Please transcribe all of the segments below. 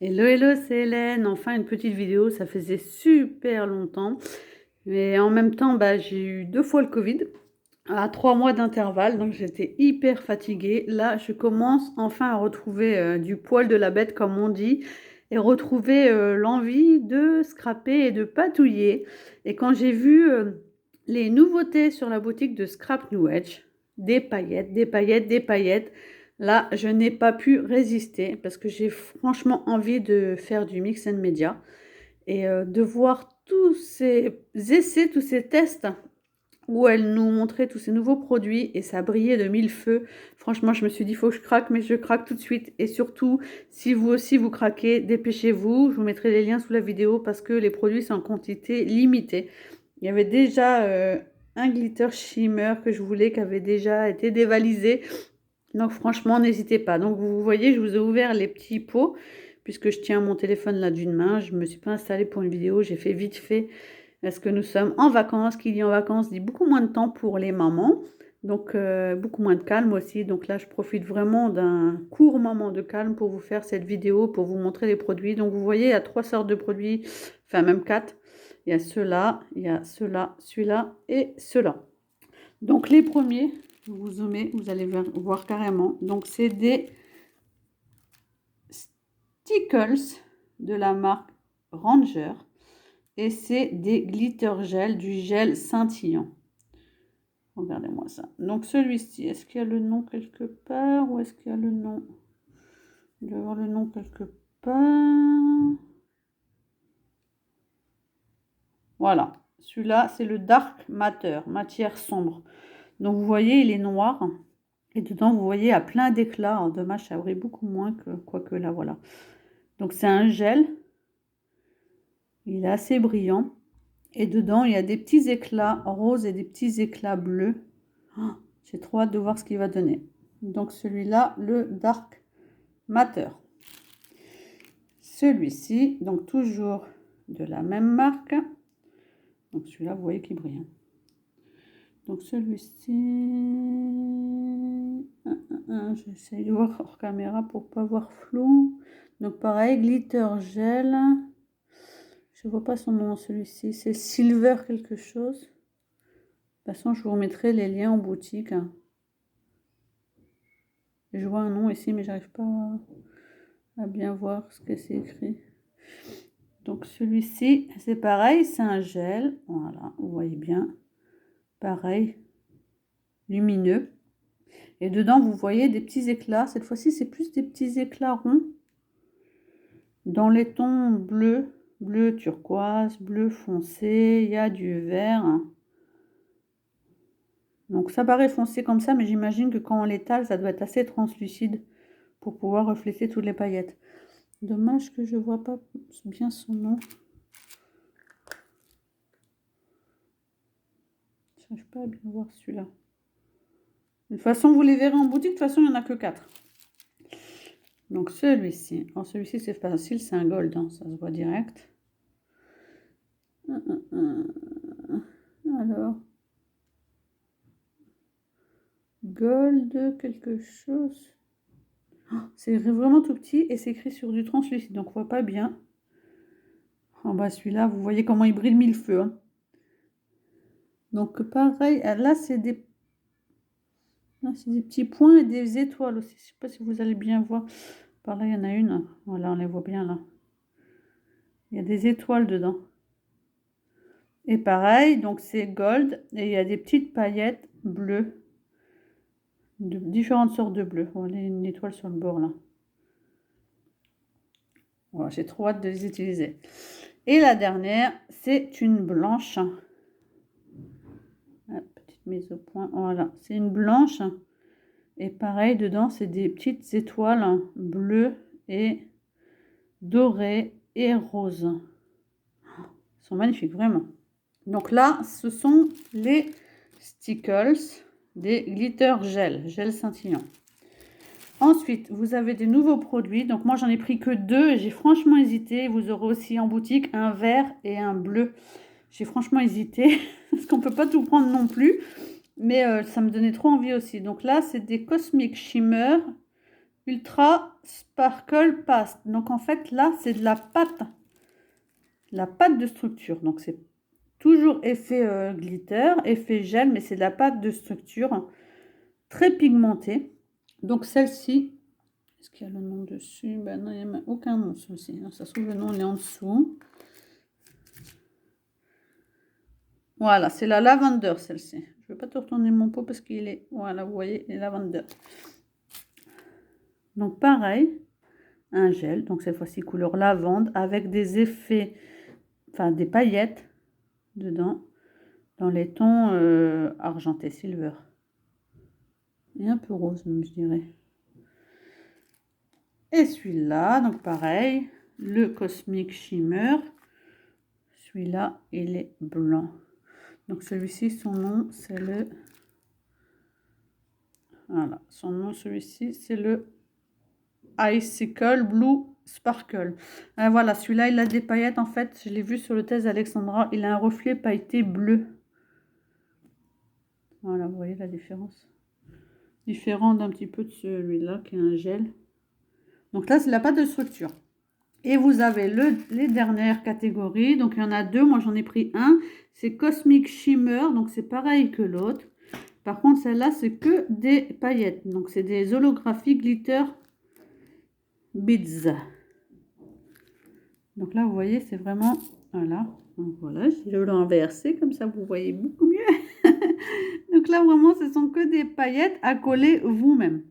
Hello, hello, c'est Hélène. Enfin, une petite vidéo, ça faisait super longtemps. Mais en même temps, j'ai eu 2 fois le Covid à 3 mois d'intervalle, donc j'étais hyper fatiguée. Là, je commence enfin à retrouver du poil de la bête, comme on dit, et retrouver l'envie de scraper et de patouiller. Et quand j'ai vu les nouveautés sur la boutique de Scrap New Edge, des paillettes, des paillettes, des paillettes, là, je n'ai pas pu résister parce que j'ai franchement envie de faire du mix and media et de voir tous ces essais, tous ces tests où elle nous montrait tous ces nouveaux produits et ça brillait de mille feux. Franchement, je me suis dit, il faut que je craque, mais je craque tout de suite. Et surtout, si vous aussi vous craquez, dépêchez-vous. Je vous mettrai les liens sous la vidéo parce que les produits sont en quantité limitée. Il y avait déjà un glitter shimmer que je voulais qui avait déjà été dévalisé. Donc franchement, n'hésitez pas. Donc vous voyez, je vous ai ouvert les petits pots puisque je tiens mon téléphone là d'une main. Je ne me suis pas installée pour une vidéo, j'ai fait vite fait parce que nous sommes en vacances. Qui dit en vacances dit beaucoup moins de temps pour les mamans. Donc beaucoup moins de calme aussi. Donc là, je profite vraiment d'un court moment de calme pour vous faire cette vidéo, pour vous montrer les produits. Donc vous voyez, il y a 3 sortes de produits, enfin même 4. Il y a ceux-là, il y a ceux-là, celui-là et ceux-là. Donc les premiers, vous zoomez, vous allez voir carrément. Donc c'est des Stickles de la marque Ranger et c'est des glitter gel, du gel scintillant. Regardez-moi ça. Donc celui-ci, est-ce qu'il y a le nom quelque part ou est-ce qu'il y a le nom? Il doit y avoir le nom quelque part. Voilà. Celui-là, c'est le Dark Matter, matière sombre. Donc vous voyez, il est noir. Et dedans, vous voyez, à plein d'éclats. Alors, dommage, ça brille beaucoup moins que quoique là, voilà. Donc c'est un gel. Il est assez brillant. Et dedans, il y a des petits éclats roses et des petits éclats bleus. Oh, j'ai trop hâte de voir ce qu'il va donner. Donc celui-là, le Dark Matter. Celui-ci, donc toujours de la même marque. Donc celui-là, vous voyez qu'il brille. Donc celui-ci, j'essaie de voir hors caméra pour pas voir flou. Donc pareil, glitter gel. Je vois pas son nom celui-ci. C'est Silver quelque chose. De toute façon, je vous remettrai les liens en boutique. Je vois un nom ici, mais j'arrive pas à bien voir ce que c'est écrit. Donc celui-ci, c'est pareil, c'est un gel. Voilà, vous voyez bien. Pareil, lumineux. Et dedans, vous voyez des petits éclats. Cette fois-ci, c'est plus des petits éclats ronds. Dans les tons bleu, bleu turquoise, bleu foncé, il y a du vert. Donc ça paraît foncé comme ça, mais j'imagine que quand on l'étale, ça doit être assez translucide pour pouvoir refléter toutes les paillettes. Dommage que je ne vois pas bien son nom. Je n'arrive pas à bien voir celui-là. De toute façon, vous les verrez en boutique. De toute façon, il n'y en a que 4. Donc celui-ci. Alors celui-ci, c'est facile, c'est un gold. Hein, ça se voit direct. Alors. Gold quelque chose. Oh, c'est vraiment tout petit et c'est écrit sur du translucide. Donc on voit pas bien. En bas, celui-là, vous voyez comment il brille mille feux. Hein. Donc pareil, là c'est des petits points et des étoiles aussi. Je sais pas si vous allez bien voir. Par là, il y en a une. Voilà, on les voit bien là. Il y a des étoiles dedans. Et pareil, donc c'est gold et il y a des petites paillettes bleues. De différentes sortes de bleu. Voilà, une étoile sur le bord là. Voilà, j'ai trop hâte de les utiliser. Et la dernière, c'est une blanche. Ah, petite mise au point. Voilà, c'est une blanche. Et pareil, dedans, c'est des petites étoiles bleues et dorées et roses. Ils sont magnifiques, vraiment. Donc là, ce sont les Stickles des glitter gel scintillant. Ensuite, vous avez des nouveaux produits. Donc moi, j'en ai pris que 2. J'ai franchement hésité. Vous aurez aussi en boutique un vert et un bleu. J'ai franchement hésité parce qu'on ne peut pas tout prendre non plus. Mais ça me donnait trop envie aussi. Donc là, c'est des Cosmic Shimmer Ultra Sparkle Paste. Donc en fait là c'est de la pâte de structure. Donc c'est toujours effet glitter, effet gel, mais c'est de la pâte de structure très pigmentée. Donc celle-ci, est-ce qu'il y a le nom dessus? Ben non, il n'y a aucun nom celui-ci. Ça se trouve le nom est en dessous. Voilà, c'est la lavender celle-ci. Je ne vais pas te retourner mon pot parce qu'il est, voilà, vous voyez, les lavender. Donc pareil, un gel, donc cette fois-ci couleur lavande avec des effets, enfin des paillettes dedans, dans les tons argenté silver. Et un peu rose même, je dirais. Et celui-là, donc pareil, le Cosmic Shimmer. Celui-là, il est blanc. Donc celui-ci, son nom, c'est le... Voilà, son nom, celui-ci, c'est le Icicle Blue Sparkle. Voilà, celui-là, il a des paillettes. En fait, je l'ai vu sur le test d'Alexandra. Il a un reflet pailleté bleu. Voilà, vous voyez la différence. Différent d'un petit peu de celui-là, qui est un gel. Donc là, c'est la pâte de structure. Et vous avez les dernières catégories. Donc, il y en a deux. Moi, j'en ai pris un. C'est Cosmic Shimmer. Donc, c'est pareil que l'autre. Par contre, celle-là, c'est que des paillettes. Donc, c'est des holographies glitter beads. Donc là, vous voyez, c'est vraiment... Voilà. Donc, voilà, je l'ai inversé. Comme ça, vous voyez beaucoup mieux. Donc là, vraiment, ce sont que des paillettes à coller vous-même.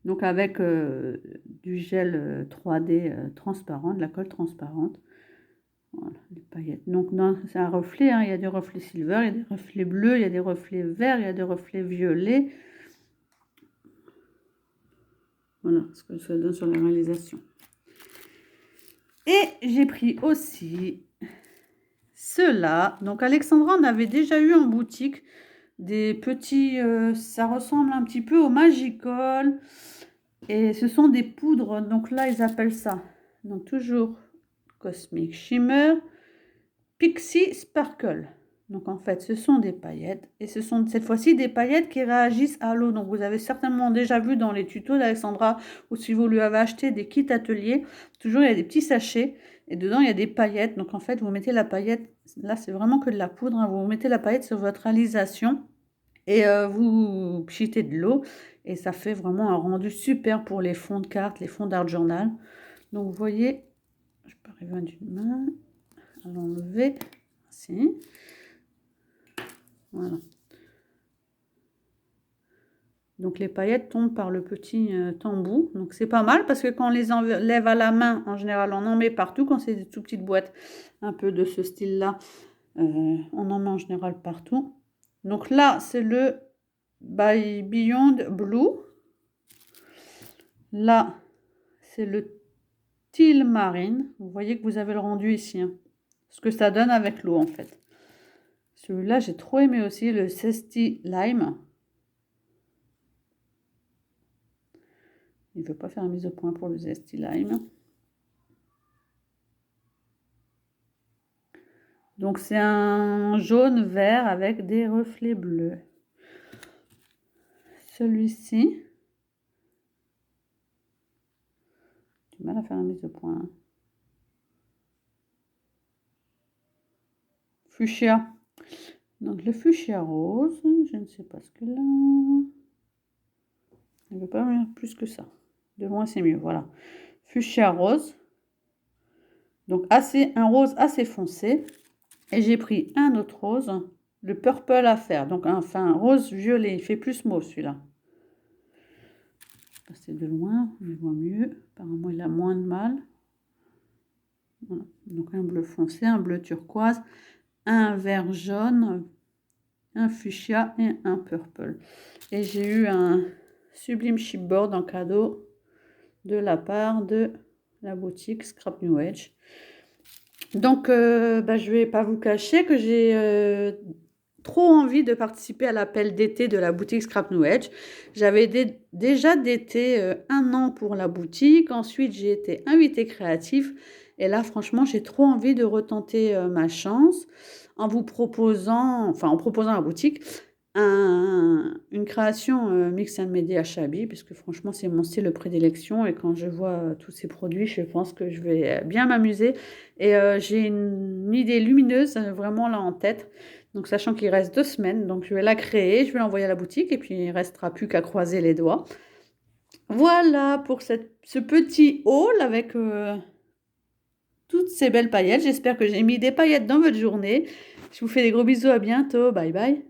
Donc avec du gel 3D transparent, de la colle transparente. Voilà, les paillettes. Donc c'est un reflet, hein. Il y a des reflets silver, il y a des reflets bleus, il y a des reflets verts, il y a des reflets violets. Voilà ce que ça donne sur la réalisation. Et j'ai pris aussi ceux-là. Donc Alexandra en avait déjà eu en boutique des petits, ça ressemble un petit peu au Magical. Et ce sont des poudres, donc là ils appellent ça, donc toujours Cosmic Shimmer, Pixie Sparkle. Donc en fait ce sont des paillettes, et ce sont cette fois-ci des paillettes qui réagissent à l'eau. Donc vous avez certainement déjà vu dans les tutos d'Alexandra, ou si vous lui avez acheté des kits ateliers, toujours il y a des petits sachets, et dedans il y a des paillettes. Donc en fait vous mettez la paillette, là c'est vraiment que de la poudre, hein. Vous mettez la paillette sur votre réalisation, et vous pchitez de l'eau. Et ça fait vraiment un rendu super pour les fonds de cartes, les fonds d'art journal. Donc vous voyez, je peux arriver d'une main à l'enlever. Ainsi. Voilà. Donc les paillettes tombent par le petit tambour. Donc c'est pas mal parce que quand on les enlève à la main, en général, on en met partout. Quand c'est des tout petites boîtes un peu de ce style-là, on en met en général partout. Donc là, c'est le By Beyond Blue. Là, c'est le Teal Marine. Vous voyez que vous avez le rendu ici. Hein. Ce que ça donne avec l'eau, en fait. Celui-là, j'ai trop aimé aussi, le Zesty Lime. Il ne veut pas faire une mise au point pour le Zesty Lime. Donc, c'est un jaune vert avec des reflets bleus. Celui-ci, j'ai du mal à faire la mise au point. Hein. Fuchsia. Donc, le fuchsia rose, je ne sais pas ce que là... Il ne veut pas venir plus que ça. De loin, c'est mieux, voilà. Fuchsia rose. Donc, un rose assez foncé. Et j'ai pris un autre rose, le Purple Affair. Donc, enfin, rose violet. Il fait plus mauve, celui-là. Je vais passer de loin, on le voit mieux. Apparemment, il a moins de mal. Voilà. Donc, un bleu foncé, un bleu turquoise, un vert jaune, un fuchsia et un purple. Et j'ai eu un sublime chipboard en cadeau de la part de la boutique Scrap New Age. Donc, je ne vais pas vous cacher que j'ai trop envie de participer à l'appel d'été de la boutique Scrap New Age. J'avais déjà d'été 1 an pour la boutique. Ensuite, j'ai été invitée créative. Et là, franchement, j'ai trop envie de retenter ma chance en proposant à la boutique une création mix and media shabby, parce que franchement, c'est mon style de prédilection. Et quand je vois tous ces produits, je pense que je vais bien m'amuser. Et j'ai une idée lumineuse vraiment là en tête. Donc, sachant qu'il reste 2 semaines, donc je vais la créer, je vais l'envoyer à la boutique et puis il ne restera plus qu'à croiser les doigts. Voilà pour ce petit haul avec toutes ces belles paillettes. J'espère que j'ai mis des paillettes dans votre journée. Je vous fais des gros bisous, à bientôt. Bye bye.